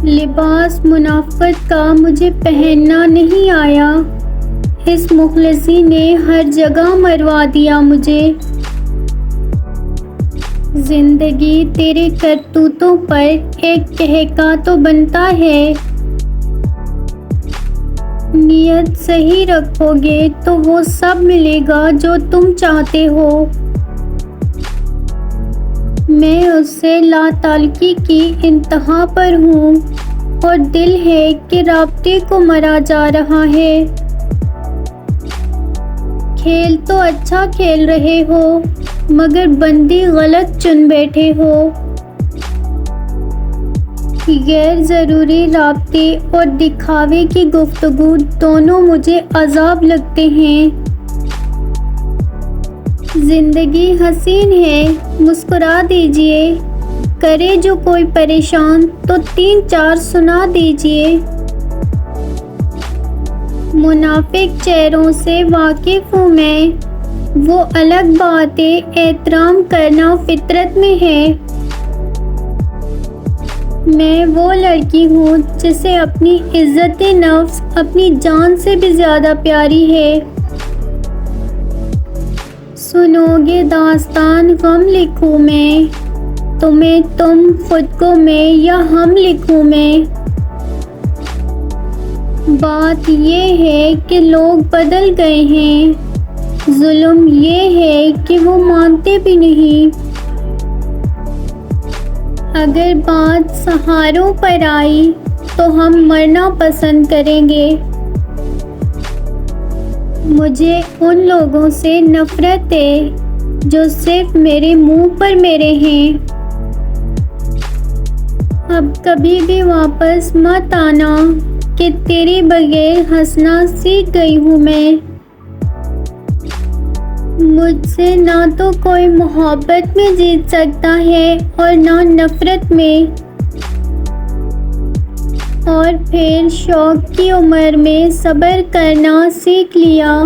لباس منافقت کا مجھے پہننا نہیں آیا، اس مخلصی نے ہر جگہ مروا دیا مجھے۔ زندگی تیرے کرتوتوں پر ایک ٹھہکا تو بنتا ہے، نیت صحیح رکھو گے تو وہ سب ملے گا جو تم چاہتے ہو۔ میں اس سے لا تعلقی کی انتہا پر ہوں اور دل ہے کہ رابطے کو مرا جا رہا ہے۔ کھیل تو اچھا کھیل رہے ہو مگر بندی غلط چن بیٹھے ہو۔ غیر ضروری رابطے اور دکھاوے کی گفتگو دونوں مجھے عذاب لگتے ہیں۔ زندگی حسین ہے، مسکرا دیجئے، کرے جو کوئی پریشان تو 3-4 سنا دیجئے۔ منافق چہروں سے واقف ہوں میں، وہ الگ بات ہے، احترام کرنا فطرت میں ہے۔ میں وہ لڑکی ہوں جسے اپنی عزت نفس اپنی جان سے بھی زیادہ پیاری ہے۔ سنو گے داستان غم لکھوں میں، تمہیں تم، خود کو میں یا ہم لکھوں میں۔ بات یہ ہے کہ لوگ بدل گئے ہیں، ظلم یہ ہے کہ وہ مانتے بھی نہیں۔ اگر بات سہاروں پر آئی تو ہم مرنا پسند کریں گے۔ مجھے ان لوگوں سے نفرت ہے جو صرف میرے منہ پر میرے ہیں۔ اب کبھی بھی واپس مت آنا کہ تیرے بغیر ہنسنا سیکھ گئی ہوں میں۔ مجھ سے نہ تو کوئی محبت میں جیت سکتا ہے اور نہ نفرت میں، اور پھر شوق کی عمر میں صبر کرنا سیکھ لیا۔